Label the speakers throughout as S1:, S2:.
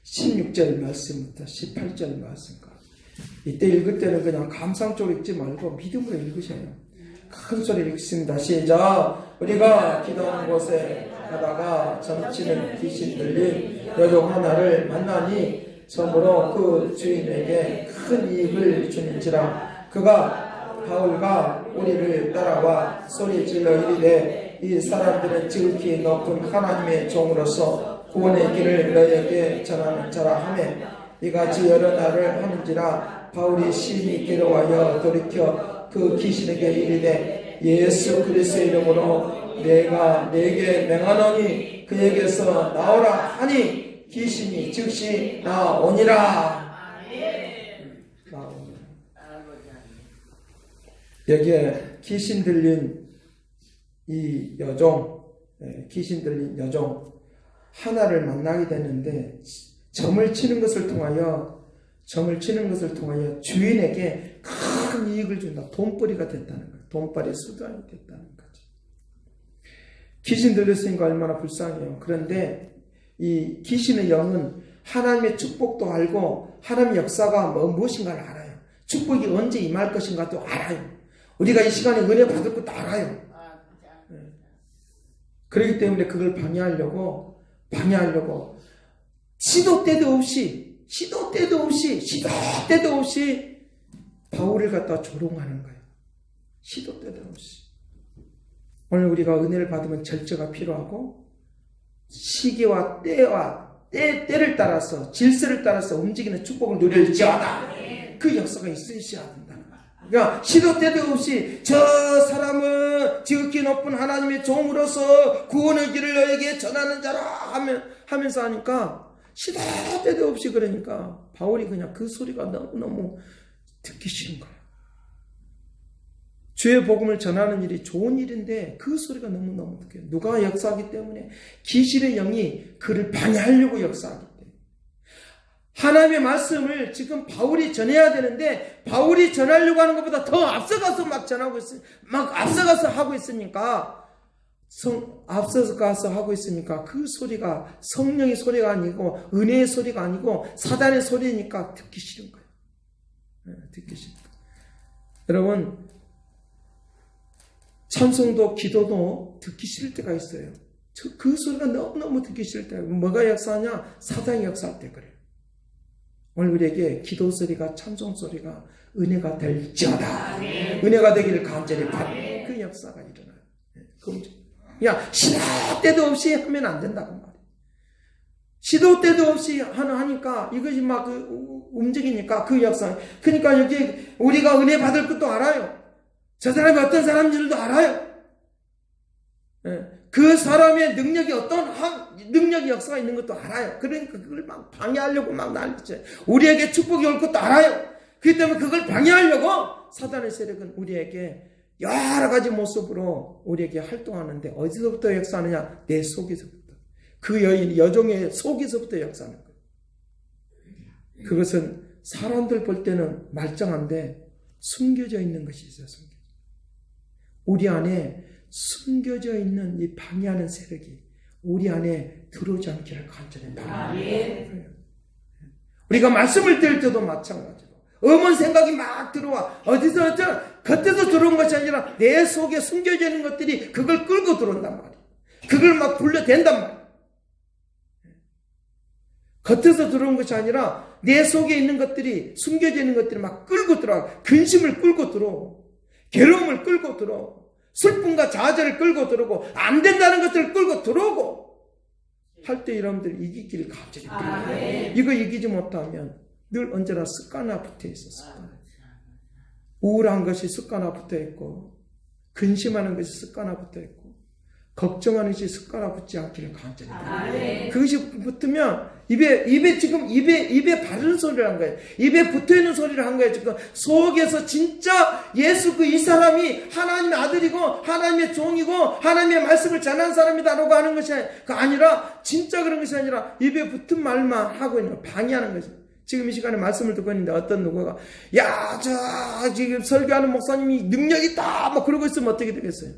S1: 16절 말씀부터 18절 말씀까지. 이때 읽을 때는 그냥 감상적으로 읽지 말고 믿음으로 읽으셔요. 큰 소리로 읽습니다. 시작. 우리가 기도하는 곳에 가다가 점치는 귀신 들린 여종 하나를 만나니 처음으로 그 주인에게 큰 이익을 주는지라. 그가 바울과 우리를 따라와 소리 질러 이르되 이 사람들은 지극히 높은 하나님의 종으로서 구원의 길을 너희에게 전하는 자라 하매 이같이 여러 날을 하는지라. 바울이 심히 괴로워하여 돌이켜 그 귀신에게 이르되 예수 그리스도의 이름으로 내가 네게 명하노니 그에게서 나오라 하니 귀신이 즉시 나오니라. 여기에 귀신 들린 이 여종, 귀신 들린 여종 하나를 만나게 되는데 점을 치는 것을 통하여 주인에게 큰 이익을 준다. 돈벌이가 됐다는 거예요. 돈벌이의 수단이 됐다는 거죠. 귀신 들렸으니까 얼마나 불쌍해요. 그런데 이 귀신의 영은 하나님의 축복도 알고 하나님의 역사가 무엇인가를 알아요. 축복이 언제 임할 것인가도 알아요. 우리가 이 시간에 은혜 받을 것도 알아요. 그렇기 때문에 그걸 방해하려고 시도 때도 없이 바울을 갖다 조롱하는 거예요. 시도 때도 없이. 오늘 우리가 은혜를 받으면 절제가 필요하고 시기와 때를 따라서 질서를 따라서 움직이는 축복을 누릴지어다. 그 역사가 있으셔야 된다는 거예요. 그러니까 시도 때도 없이 저 사람은 지극히 높은 하나님의 종으로서 구원의 길을 너에게 전하는 자라 하면서 하니까 시도 때도 없이 그러니까 바울이 그냥 그 소리가 너무너무 듣기 싫은 거예요. 주의 복음을 전하는 일이 좋은 일인데 그 소리가 너무너무 듣게. 누가 역사하기 때문에 귀신의 영이 그를 방해하려고 역사하기 때문에. 하나님의 말씀을 지금 바울이 전해야 되는데 바울이 전하려고 하는 것보다 더 앞서가서 앞서가서 하고 있으니까 그 소리가 성령의 소리가 아니고 은혜의 소리가 아니고 사단의 소리니까 듣기 싫은 거예요. 듣기 싫은 거예요. 여러분, 찬송도 기도도 듣기 싫을 때가 있어요. 그 소리가 너무너무 듣기 싫을 때. 뭐가 역사하냐? 사단이 역사할 때 그래요. 오늘 우리에게 기도 소리가 찬송 소리가 은혜가 될지어다. 은혜가 되기를 간절히 바라는 그 역사가 일어나요. 그냥 시도 때도 없이 하면 안 된다고 말이에요. 시도 때도 없이 하니까 이것이 막 움직이니까 그 역사. 그러니까 여기 우리가 은혜 받을 것도 알아요. 저 사람이 어떤 사람인지도 알아요. 그 사람의 능력이 능력이 역사가 있는 것도 알아요. 그러니까 그걸 막 방해하려고 막 난리쳐요. 우리에게 축복이 올 것도 알아요. 그렇기 때문에 그걸 방해하려고 사단의 세력은 우리에게 여러 가지 모습으로 우리에게 활동하는데 어디서부터 역사하느냐? 내 속에서부터. 그 여종의 속에서부터 역사하는 거예요. 그것은 사람들 볼 때는 말짱한데 숨겨져 있는 것이 있어요. 우리 안에 숨겨져 있는 이 방해하는 세력이 우리 안에 들어오지 않기를 간절히 바랍니다. 우리가 말씀을 들을 때도 마찬가지로 엄한 생각이 막 들어와. 겉에서 들어온 것이 아니라 내 속에 숨겨져 있는 것들이 그걸 끌고 들어온단 말이에요. 그걸 막 불러댄단 말이에요. 겉에서 들어온 것이 아니라 내 속에 있는 것들이 숨겨져 있는 것들이 막 끌고 들어와. 근심을 끌고 들어오고 괴로움을 끌고 들어오고 슬픔과 좌절을 끌고 들어오고 안 된다는 것들을 끌고 들어오고 할 때 여러분들 이기기를 간절히 바랍니다. 이거 이기지 못하면 늘 언제나 습관화 붙어 있었어요. 우울한 것이 습관화 붙어 있고 근심하는 것이 습관화 붙어 있고 걱정하는 것이 습관화 붙지 않기를 간절히 바랍니다. 그것이 붙으면 입에 바른 소리를 한 거예요. 입에 붙어 있는 소리를 한 거예요. 지금 속에서 진짜 예수 이 사람이 하나님의 아들이고 하나님의 종이고 하나님의 말씀을 전한 사람이다라고 하는 것이 아니라 진짜 그런 것이 아니라 입에 붙은 말만 하고 있는 거 방해하는 거죠. 지금 이 시간에 말씀을 듣고 있는데 어떤 누구가 지금 설교하는 목사님이 능력 있다 막 그러고 있으면 어떻게 되겠어요?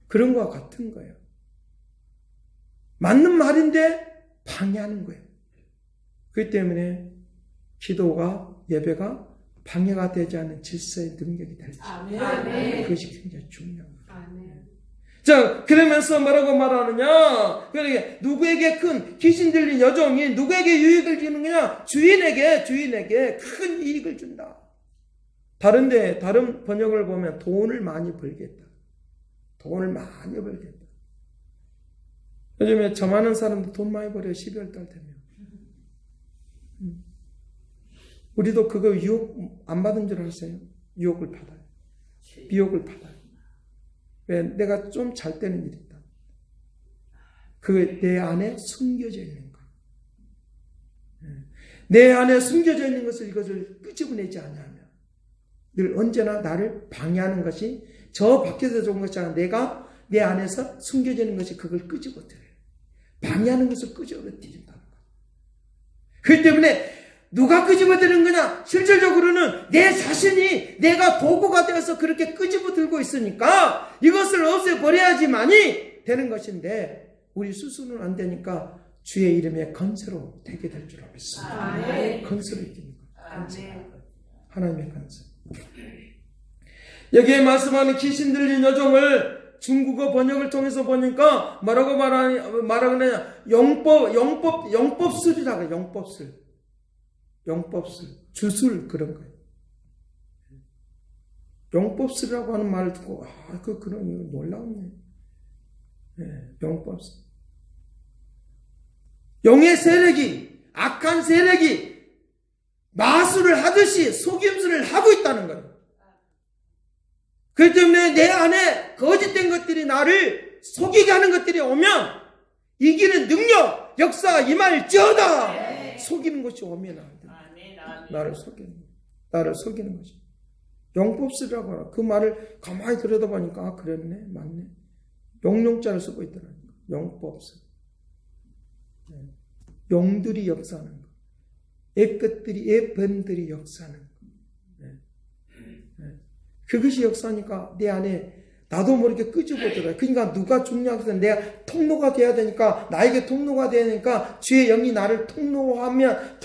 S1: 그런 거와 같은 거예요. 맞는 말인데 방해하는 거예요. 그렇기 때문에 기도가, 예배가 방해가 되지 않는 질서의 능력이 될지. 그것이 굉장히 중요한 거예요. 자, 그러면서 뭐라고 말하느냐? 그러니까 누구에게 큰 귀신 들린 여종이 누구에게 유익을 주는 거냐? 주인에게 큰 이익을 준다. 다른 번역을 보면 돈을 많이 벌겠다. 돈을 많이 벌겠다. 요즘에 점하는 사람도 돈 많이 벌어요. 12월 달 되면. 우리도 그거 유혹 안 받은 줄 아세요? 유혹을 받아요. 미혹을 받아요. 왜? 내가 좀 잘 되는 일이 있다. 그 내 안에 숨겨져 있는 거. 내 안에 숨겨져 있는 이것을 끄집어내지 않으면 늘 언제나 나를 방해하는 것이 저 밖에서 좋은 것이 아니라 내가 내 안에서 숨겨져 있는 것이 그걸 끄집어들어요. 방해하는 것을 끄집어들인다는 거. 그렇기 때문에 누가 끄집어들은 거냐? 실질적으로는 내 자신이 내가 도구가 되어서 그렇게 끄집어들고 있으니까 이것을 없애버려야지만이 되는 것인데 우리 스스로는 안 되니까 주의 이름의 건세로 되게 될 줄 알았습니다. 건세로 이기는 것. 하나님의 건세. 여기에 말씀하는 귀신 들린 여종을 중국어 번역을 통해서 보니까 뭐라고 말하느냐? 영법술이라고 해요. 영법술, 주술 그런 거예요. 영법술이라고 하는 말을 듣고 그런 이거 놀라웠네. 영법술. 영의 세력이, 악한 세력이 마술을 하듯이 속임수를 하고 있다는 거예요. 그렇기 때문에 내 안에 거짓된 것들이 나를 속이게 하는 것들이 오면 이기는 능력, 역사가 임할지어다. 속이는 것이 오면 안 돼. 나를 속이는 것이. 영법술이라고 하나. 그 말을 가만히 들여다보니까 그랬네, 맞네. 용용자를 쓰고 있더라니까. 영법술. 용들이 역사하는 거. 애번들이 역사하는 거. 그것이 역사니까 내 안에 나도 모르게 끄집어들어요. 그러니까 누가 중요하고 해서 내가 통로가 돼야 되니까, 나에게 통로가 돼야 되니까 주의 영이 나를 통로하면,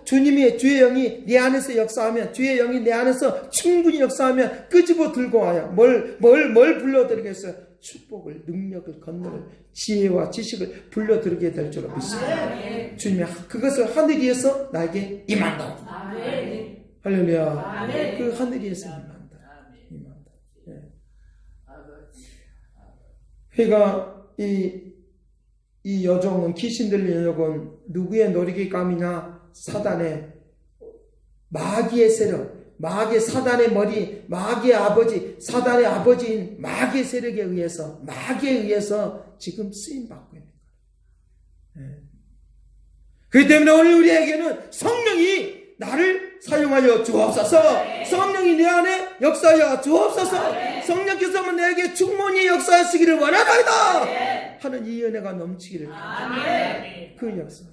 S1: 주님이 주의 영이 내 안에서 역사하면, 주의 영이 내 안에서 충분히 역사하면 끄집어 들고 와요. 뭘 불러드리겠어요? 축복을, 능력을, 권능을, 지혜와 지식을 불러드리게 될 줄로 믿습니다. 주님이 그것을 하늘 위에서 나에게 임한다. 할렐루야. 그 하늘 위에서 임한다. 그러니까 이 여종은, 귀신 들린 여종은 누구의 놀이기감이냐? 사단의, 마귀의 세력, 마귀의, 사단의 머리, 마귀의 아버지, 사단의 아버지인 마귀의 세력에 의해서, 마귀에 의해서 지금 쓰임받고 있는 거예요. 그렇기 때문에 오늘 우리에게는 성령이 나를 사용하여 주옵소서. 성령이 내 안에 역사하여 주옵소서. 성령께서 내게 충만히 역사하시기를 원하나이다 하는 이 은혜가 넘치기를. 그 역사.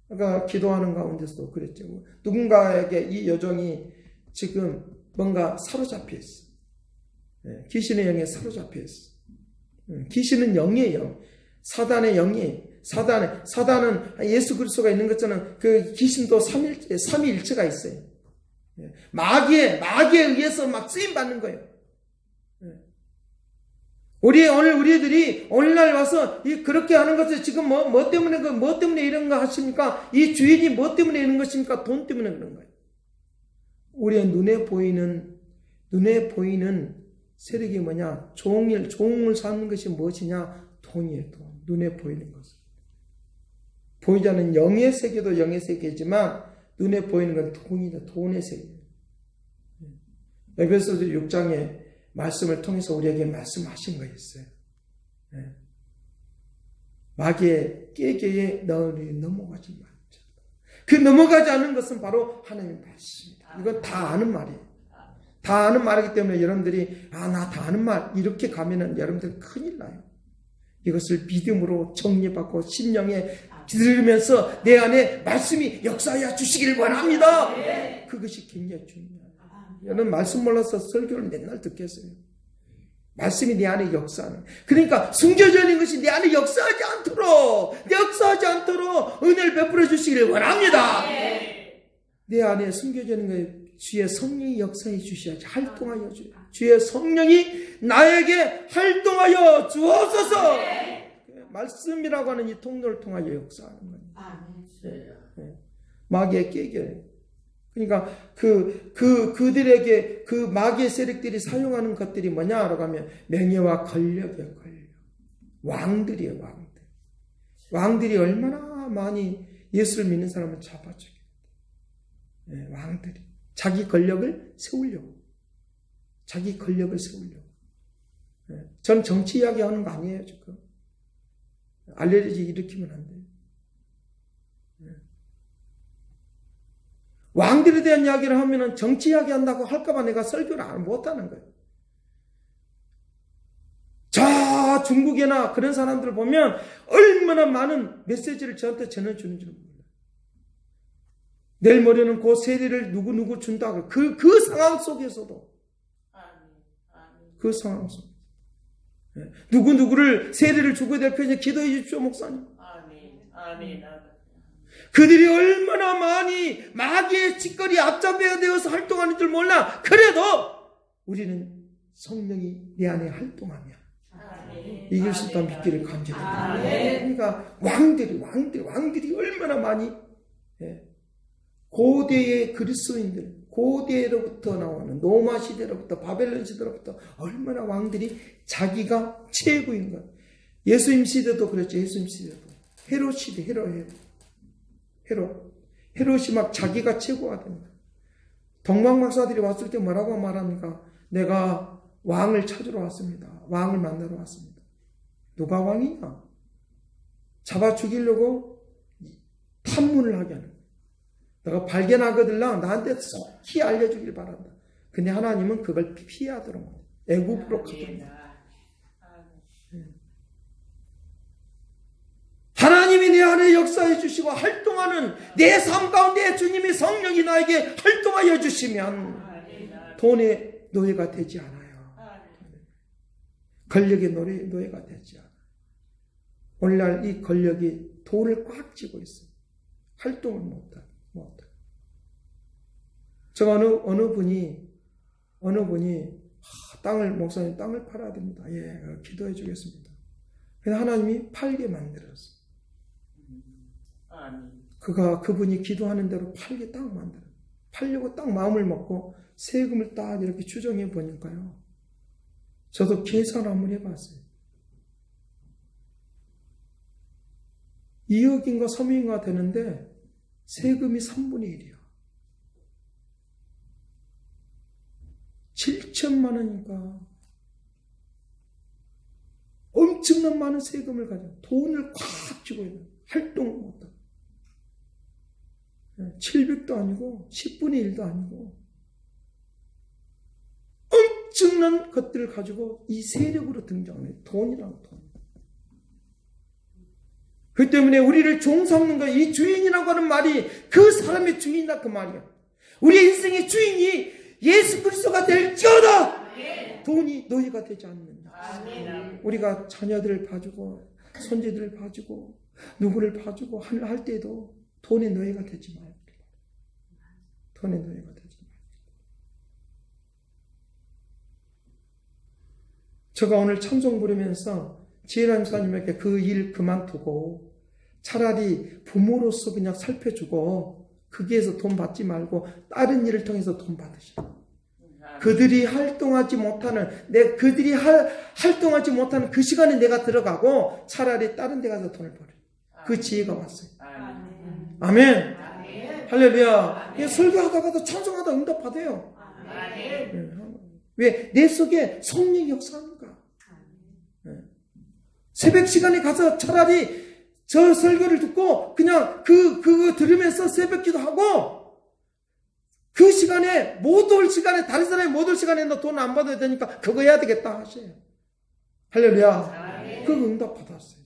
S1: 그러니까 기도하는 가운데서도 그랬죠. 누군가에게 이 여종이 지금 뭔가 사로잡혀 있어. 귀신의 영에 사로잡혀 있어. 귀신은 영이에요, 영. 사단의 영이. 사단은 예수 그리스도가 있는 것처럼 그 귀신도 삼위일체가 있어요. 마귀에 의해서 막 쓰임 받는 거예요. 오늘 우리들이 오늘날 와서 그렇게 하는 것을 지금 뭐 때문에 이런 거 하십니까? 이 주인이 뭐 때문에 이런 것입니까? 돈 때문에 그런 거예요. 우리의 눈에 보이는 세력이 뭐냐? 종을 사는 것이 무엇이냐? 돈이에요, 돈. 눈에 보이는 것은. 보이지 않는 영의 세계도 영의 세계지만 눈에 보이는 건 돈이다. 돈의 세계. 에베소서 6장의 말씀을 통해서 우리에게 말씀하신 거 있어요. 마귀의 깨개에 너희 넘어가지 말자. 그 넘어가지 않는 것은 바로 하나님의 말씀입니다. 이건 다 아는 말이에요. 다 아는 말이기 때문에 여러분들이 나 다 아는 말 이렇게 가면은 여러분들 큰일 나요. 이것을 믿음으로 정리받고 심령에 들으면서 내 안에 말씀이 역사하여 주시기를 원합니다. 그것이 굉장히 중요해요. 여러분 말씀 몰라서 설교를 맨날 듣겠어요. 말씀이 내 안에 역사하는. 그러니까 숨겨져 있는 것이 내 안에 역사하지 않도록 은혜를 베풀어 주시기를 원합니다. 내 안에 숨겨져 있는 것에 주의 성령이 역사해 주셔야지. 활동하여 주의 성령이 나에게 활동하여 주옵소서. 말씀이라고 하는 이 통로를 통하여 역사하는 거예요. 마귀의 깨결. 그러니까 그들에게 그 마귀의 세력들이 사용하는 것들이 뭐냐라고 하면 명예와 권력이에요. 권력. 왕들이에요. 왕들이 얼마나 많이 예수를 믿는 사람을 잡아주게. 왕들이 자기 권력을 세우려고. 전 정치 이야기하는 거 아니에요. 지금 알레르기 일으키면 안 돼요. 왕들에 대한 이야기를 하면은 정치 이야기 한다고 할까봐 내가 설교를 못하는 거예요. 자, 중국이나 그런 사람들을 보면 얼마나 많은 메시지를 저한테 전해주는지 몰라요. 내일 모레는 그 세례를 누구 준다고. 그 상황 속에서도. 그 상황 속. 누구를 세례를 주고 될 편에 기도해 주십시오, 목사님. 그들이 얼마나 많이 마귀의 짓거리 앞잡이가 되어서 활동하는 줄 몰라. 그래도 우리는 성령이 내 안에 활동하며 이길 수 있다는 믿기를 간절합니다. 그러니까 왕들이 얼마나 많이 고대의 그리스도인들, 고대로부터 나오는 로마 시대로부터 바벨론 시대로부터 얼마나 왕들이 자기가 최고인 것. 예수님 시대도 그랬죠. 예수님 시대도 헤롯 시대, 헤롯이 막 자기가 최고가 됩니다. 동방박사들이 왔을 때 뭐라고 말합니까? 내가 왕을 찾으러 왔습니다. 왕을 만나러 왔습니다. 누가 왕이냐? 잡아 죽이려고 탐문을 하게 하는 거예요. 내가 발견하거들라 나한테 속히 알려주길 바란다. 근데 하나님은 그걸 피하더라고요. 애국으로 가더라고요. 하나님이 내 안에 역사해 주시고 활동하는 내 삶 가운데 주님이 성령이 나에게 활동하여 주시면 돈의 노예가 되지 않아요. 권력의 노예가 되지 않아요. 오늘날 이 권력이 돈을 꽉 쥐고 있어요. 활동을 못하고. 제가 어느 분이 목사님 땅을 팔아야 됩니다. 예, 기도해 주겠습니다. 그래서 하나님이 팔게 만들었어요. 그분이 기도하는 대로 팔게 딱 만들어요. 팔려고 딱 마음을 먹고 세금을 딱 이렇게 추정해 보니까요. 저도 계산 한번 해봤어요. 2억인가 3억인가 되는데 세금이 3분의 1이야. 7천만 원이니까 엄청난 많은 세금을 가지고 돈을 꽉 쥐고 있는 활동을 못하고 700도 아니고 10분의 1도 아니고 엄청난 것들을 가지고 이 세력으로 등장하는 돈이라는 돈. 그 때문에 우리를 종 삼는 거, 이 주인이라고 하는 말이 그 사람의 주인이다 그 말이야. 우리 인생의 주인이 예수 그리스도가 될지어다. 돈이 노예가 되지 않는다. 우리가 자녀들을 봐주고 손주들을 봐주고 누구를 봐주고 할 때도 돈의 노예가 되지 말고. 돈의 노예가 되지 말고. 제가 오늘 찬송 부르면서 지혜라 목사님에게 그 일 그만두고 차라리 부모로서 그냥 살펴주고 거기에서 돈 받지 말고 다른 일을 통해서 돈 받으시라. 그들이 활동하지 못하는 활동하지 못하는 그 시간에 내가 들어가고 차라리 다른 데 가서 돈을 벌어. 그 지혜가 왔어요. 아멘. 할렐루야. 설교하다가도 찬송하다 응답받아요. 왜? 내 속에 성령이 역사하니까. 새벽 시간에 가서 차라리 저 설교를 듣고 그냥 그거 들으면서 새벽 기도하고 그 시간에 못 올 시간에 다른 사람이 못 올 시간에 너 돈 안 받아야 되니까 그거 해야 되겠다 하세요. 할렐루야. 그 응답 받았어요.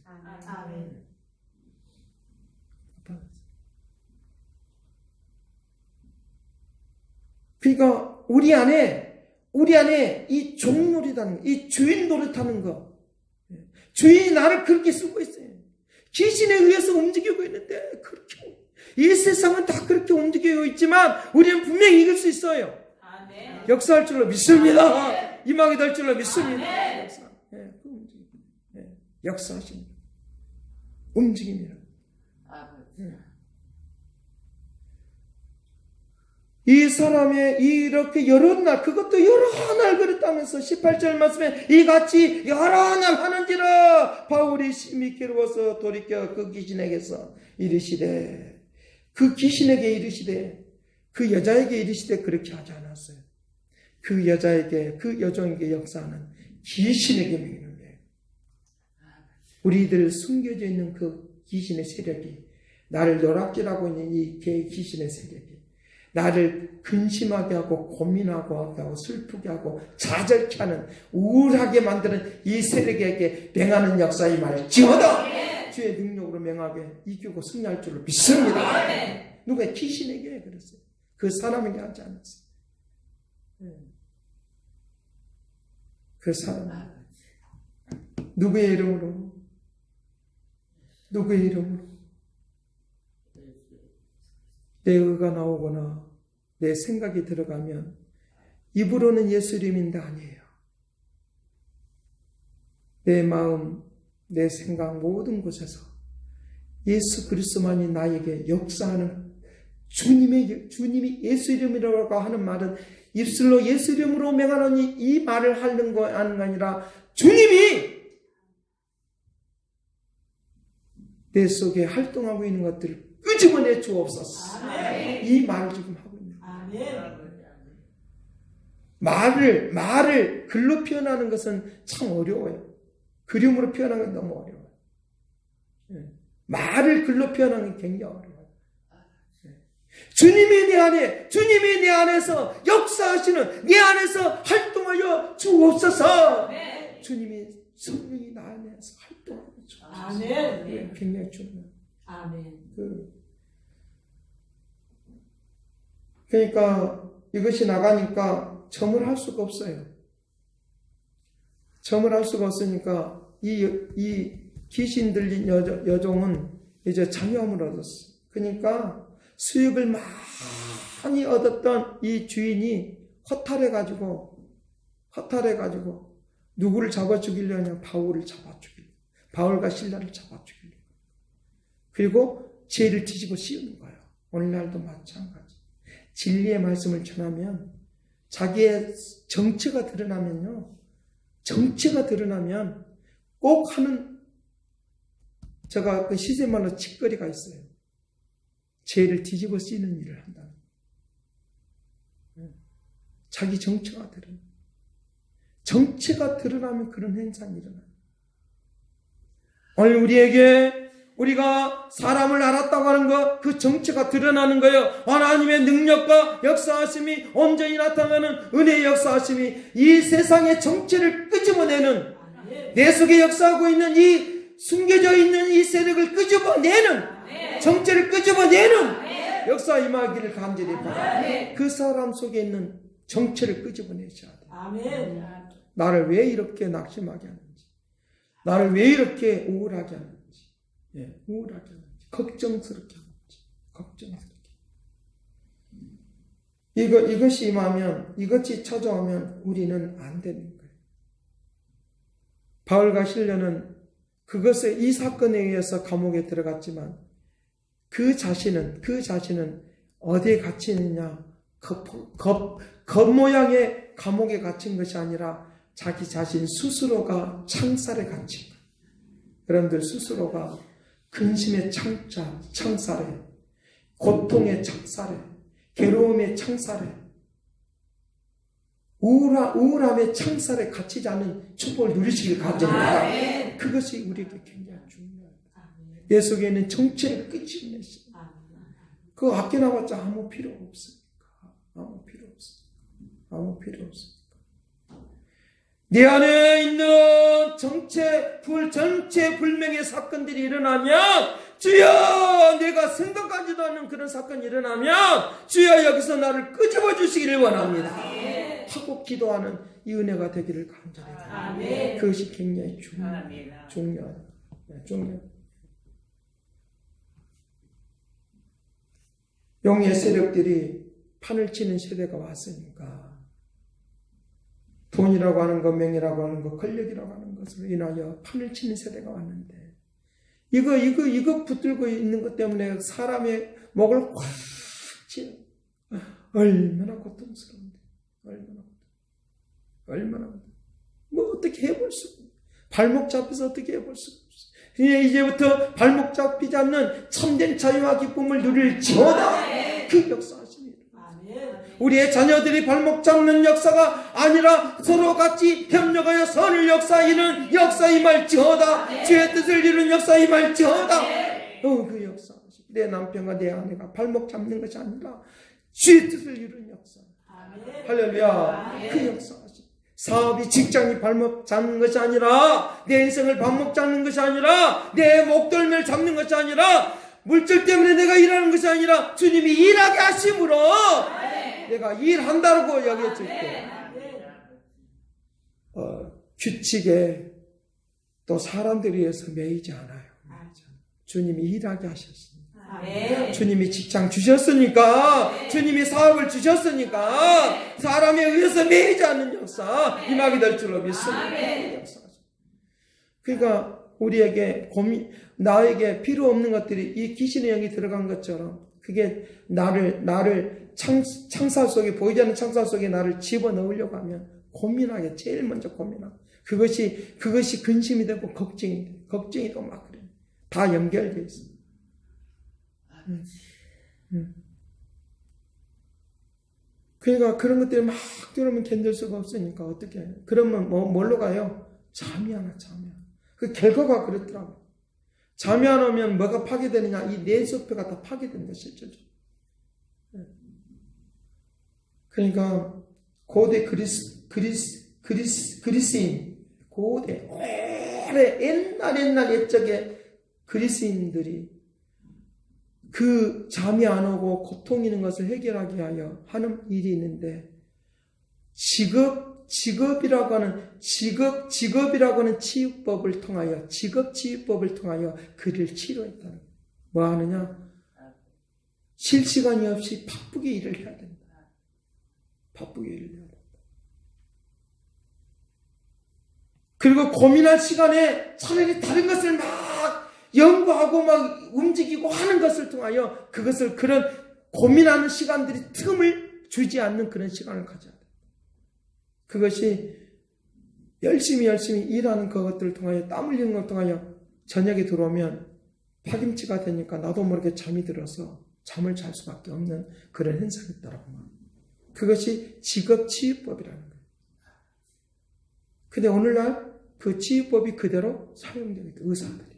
S1: 그러니까 우리 안에 우리 안에 이 종노릇하는 거, 이 주인 노릇하는 거, 주인이 나를 그렇게 쓰고 있어요. 귀신에 의해서 움직이고 있는데 그렇게 이 세상은 다 그렇게 움직이고 있지만 우리는 분명히 이길 수 있어요.
S2: 아멘.
S1: 역사할 줄로 믿습니다. 이망이 될 줄로 믿습니다. 역사. 그 움직임. 역사하십니다. 움직임이라. 이 사람의 이렇게 여러 날, 그것도 여러 날 그랬다면서 18절 말씀에 이같이 여러 날 하는지라 바울이 심히 괴로워서 돌이켜 그 귀신에게서 이르시되, 그 귀신에게 이르시되, 그 여자에게 이르시되 그렇게 하지 않았어요. 그 여자에게, 그 여종에게 역사하는 귀신에게 먹이는 거예요. 우리들 숨겨져 있는 그 귀신의 세력이, 나를 노락질하고 있는 이 귀신의 세력이 나를 근심하게 하고 고민하고 슬프게 하고 좌절케 하는, 우울하게 만드는 이 세력에게 맹하는 역사의 말을 지어다 주의 능력으로 맹하게 이기고 승리할 줄로 믿습니다. 누가 귀신에게 그랬어요. 그 사람에게 하지 않았어요. 그 사람 누구의 이름으로, 누구의 이름으로 내 의가 나오거나 내 생각이 들어가면 입으로는 예수 이름인데 아니에요. 내 마음, 내 생각 모든 곳에서 예수 그리스도만이 나에게 역사하는, 주님이 예수 이름이라고 하는 말은 입술로 예수 이름으로 맹하노니 이 말을 하는 거 아니라 주님이 내 속에 활동하고 있는 것들을 끄집어내 주옵소서. 이 말을 지금 하고 있는 거예요. 말을 글로 표현하는 것은 참 어려워요. 그림으로 표현하는 건 너무 어려워요. 말을 글로 표현하는 게 굉장히 어려워요. 주님이 내 안에서 역사하시는, 내 안에서 활동하여 주옵소서. 주님이 성령이 나 안에서 활동하여 주옵소서. 굉장히 중요해요. 그러니까 이것이 나가니까 점을 할 수가 없어요. 점을 할 수가 없으니까 이 귀신 들린 여종은 이제 자유함을 얻었어요. 그러니까 수익을 많이 얻었던 이 주인이 허탈해가지고 누구를 잡아 죽이려냐? 바울을 잡아 죽이려. 바울과 실라를 잡아 죽이려. 그리고 죄를 뒤집어 씌우는 거예요. 오늘날도 마찬가지. 진리의 말씀을 전하면, 자기의 정체가 드러나면 꼭 하는, 제가 그 시세말로 칙거리가 있어요. 죄를 뒤집어 씌우는 일을 한다는 거예요. 자기 정체가 드러나요. 정체가 드러나면 그런 현상이 일어나요. 오늘 우리가 사람을 알았다고 하는 것, 그 정체가 드러나는 거예요. 하나님의 능력과 역사하심이 온전히 나타나는 은혜의 역사하심이 이 세상의 정체를 끄집어내는, 내 속에 역사하고 있는 이 숨겨져 있는 이 세력을 끄집어내는, 정체를 끄집어내는 역사 임하기를 간절히 바랍니다. 그 사람 속에 있는 정체를 끄집어내셔야 돼요. 나를 왜 이렇게 낙심하게 하는지, 나를 왜 이렇게 우울하게 하는지, 우울하게 하는지, 걱정스럽게 하는지, 이것이 임하면, 이것이 찾아오면 우리는 안 되는 거예요. 바울과 실려는 이 사건에 의해서 감옥에 들어갔지만 그 자신은 어디에 갇히느냐? 겉모양의 감옥에 갇힌 것이 아니라 자기 자신 스스로가 창살에 갇힌 거예요. 여러분들 스스로가 근심의 창살에, 고통의 창살에, 괴로움의 창살에, 우울함의 창살에 갇히지 않는 축복을 누리시길 간절합니다. 그것이 우리에게 굉장히 중요해요. 내 속에 있는 정체를 끄집어내시. 그거 아껴나봤자 아무 필요 없으니까. 아무 필요 없으니까. 내 안에 있는 정체불명의 사건들이 일어나면, 주여, 내가 생각하지도 않는 그런 사건이 일어나면 주여 여기서 나를 끄집어 주시기를 원합니다. 하고 기도하는 이 은혜가 되기를 간절해요. 그것이 굉장히 중요해요. 용의 세력들이 판을 치는 세대가 왔으니까 돈이라고 하는 것, 명예라고 하는 것, 권력이라고 하는 것으로 인하여 판을 치는 세대가 왔는데 이거 붙들고 있는 것 때문에 사람의 목을 꽉 찌는 얼마나 고통스러운데 얼마나 뭐 어떻게 해볼 수가 없어. 발목 잡혀서 어떻게 해볼 수가 없어. 이제부터 발목 잡히지 않는 참된 자유와 기쁨을 누릴지어다. 그 역사하십니다. 우리의 자녀들이 발목 잡는 역사가 아니라 서로 같이 협력하여 선을 역사하는 역사 임할지어다. 주의 뜻을 이루는 역사 임할지어다. 그 역사. 내 남편과 내 아내가 발목 잡는 것이 아니라 주의 뜻을 이루는 역사. 할렐루야. 그 역사. 사업이 직장이 발목 잡는 것이 아니라 내 인생을 발목 잡는 것이 아니라 내 목덜미를 잡는 것이 아니라 물질 때문에 내가 일하는 것이 아니라 주님이 일하게 하심으로 내가 일한다고 이야기해 줄게. 규칙에 또 사람들에 의해서 매이지 않아요. 주님이 일하게 하셨습니다. 주님이 직장 주셨으니까, 주님이 사업을 주셨으니까 사람에 의해서 매이지 않는 역사 임하게 될 줄로 믿습니다. 그러니까 우리에게 나에게 필요 없는 것들이 이 귀신의 영이 들어간 것처럼 그게 나를 창살 속에, 보이지 않는 창살 속에 나를 집어넣으려고 하면 고민하게, 제일 먼저 고민하고 그것이 근심이 되고 걱정이 되고 막 그래요. 다 연결되어 있어요. 그러니까 그런 것들이 막 들어오면 견딜 수가 없으니까 어떻게 해요? 그러면 뭘로 가요? 잠이 안 와. 그 결과가 그렇더라고요. 잠이 안 오면 뭐가 파괴되느냐? 이 뇌소표가 다 파괴된다, 실제로. 그러니까 고대 그리스인, 고대 오래 옛날 옛적에 그리스인들이 그 잠이 안 오고 고통 있는 것을 해결하기 위하여 하는 일이 있는데 직업이라고 하는 치유법을 통하여 치유법을 통하여 그를 치료했다는 거예요. 뭐 하느냐? 쉴 시간이 없이 바쁘게 일을 해야 된다. 바쁘게 일을 해야 된다. 그리고 고민할 시간에 차라리 다른 것을 막 연구하고 막 움직이고 하는 것을 통하여 그런 고민하는 시간들이 틈을 주지 않는 그런 시간을 가져야 돼. 그것이 열심히 일하는 그것들을 통하여 땀 흘리는 것을 통하여 저녁에 들어오면 파김치가 되니까 나도 모르게 잠이 들어서 잠을 잘 수밖에 없는 그런 현상이 있더라고요. 그것이 직업 치유법이라는 거예요. 근데 오늘날 그 치유법이 그대로 사용되는 거예요. 의사들이.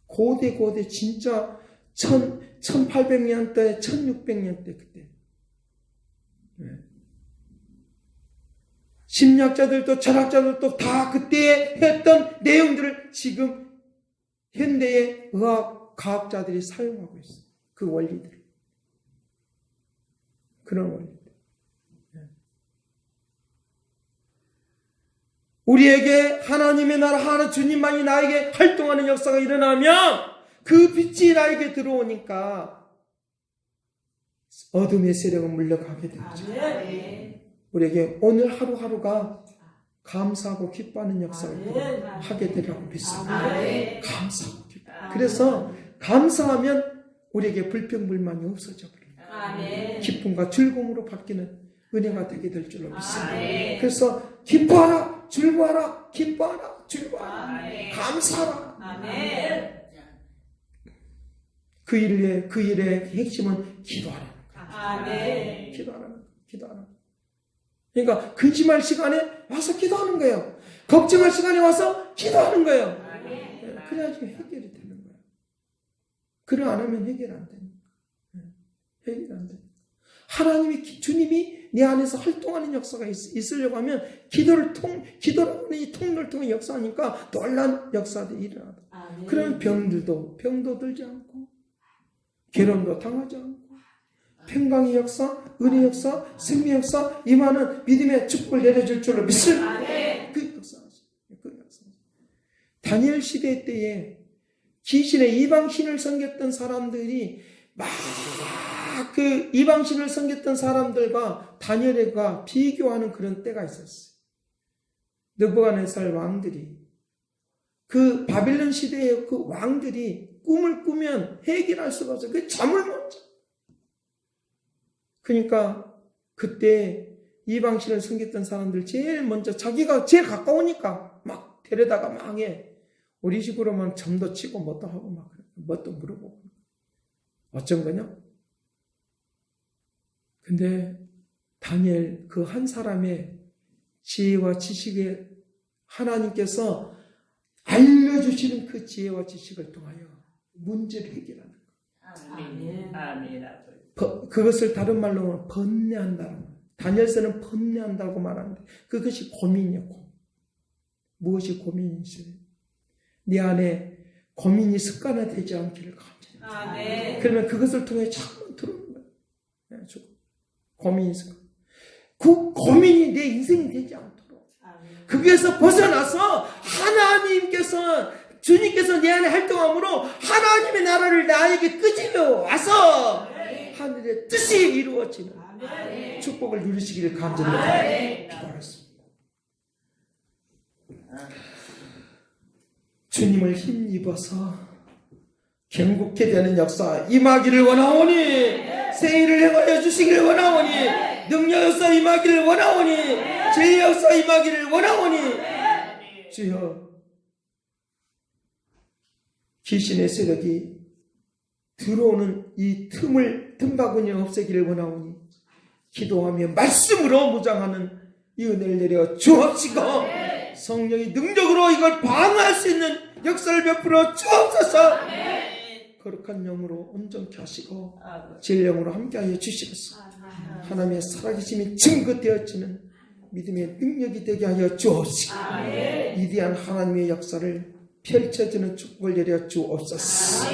S1: 고대 진짜 1800년대 1600년대 그때 심리학자들도 철학자들도 다 그때 했던 내용들을 지금 현대의 과학자들이 사용하고 있어요. 그 원리들. 그런 원리들. 우리에게 하나님의 나라 하나 주님만이 나에게 활동하는 역사가 일어나면 그 빛이 나에게 들어오니까 어둠의 세력은 물러가게 되죠. 우리에게 오늘 하루하루가 감사하고 기뻐하는 역사를 하게 되라고 믿습니다. 감사하고 기뻐. 그래서 감사하면 우리에게 불평불만이 없어져 버립니다. 기쁨과 즐거움으로 바뀌는 은혜가 되게 될 줄로 믿습니다. 그래서 기뻐하라. 즐거워하라, 기뻐하라, 즐거워하라, 감사하라. 그 일의 핵심은 기도하라는 거예요. 기도하라. 그러니까 근심할 시간에 와서 기도하는 거예요. 걱정할 시간에 와서 기도하는 거예요. 그래야지 해결이 되는 거예요. 그래 안 하면 해결 안 되니까. 해결 안 되니까. 주님이 내 안에서 활동하는 역사가 있으려고 하면 기도라는 이 통로를 통해 역사하니까 놀란 역사들이 일어나다. 그러면 병도 들지 않고 괴로움도 당하지 않고 평강의 역사, 은혜의 역사, 생명의 역사, 임하는 믿음의 축복을 내려줄 줄로 믿습니다. 그 역사. 다니엘 시대 때에 귀신의 이방신을 섬겼던 사람들이 막 그 이방신을 섬겼던 사람들과 다니엘과 비교하는 그런 때가 있었어요. 느부갓네살 왕들이, 그 바빌론 시대의 그 왕들이 꿈을 꾸면 해결할 수가 없어요. 그 잠을 못 자. 그러니까 그때 이방신을 섬겼던 사람들 제일 먼저 자기가 제일 가까우니까 막 데려다가 막 해. 우리 식으로만 점도 치고 뭣도 하고 막 뭣도 물어보고. 어쩐 거냐? 근데 다니엘 그 한 사람의 지혜와 지식에 하나님께서 알려주시는 그 지혜와 지식을 통하여 문제를 해결하는 거예요.
S2: 아멘.
S1: 그것을 다른 말로 번뇌한다는, 다니엘서는 번뇌한다고 말하는데 그것이 고민이에요. 무엇이 고민이세요? 네 안에 고민이 습관화되지 않기를 간절히. 그러면 그것을 통해 자꾸 들어오는 거예요. 고민이 습관. 그 고민이 내 인생이 되지 않도록. 거기에서 벗어나서 하나님께서, 주님께서 내 안에 활동함으로 하나님의 나라를 나에게 끄집어 와서 하늘의 뜻이 이루어지는 축복을 누리시기를 간절히 기도하겠습니다. 주님을 힘입어서 경국케 되는 역사 임하기를 원하오니, 새 일을 행하여 주시기를 원하오니, 능력 역사 임하기를 원하오니, 진리 역사 임하기를 원하오니, 주여, 귀신의 세력이 들어오는 이 틈바구니 없애기를 원하오니, 기도하며 말씀으로 무장하는 이 은혜를 내려 주옵시고, 성령의 능력으로 이걸 방어할 수 있는 역사를 베풀어 주옵소서. 거룩한 영으로 온전케 하시고 진령으로 함께하여 주시옵소서. 하나님의 살아계심이 증거되어지는 믿음의 능력이 되게 하여 주옵시고, 위대한 하나님의 역사를 펼쳐지는 축복을 내려 주옵소서.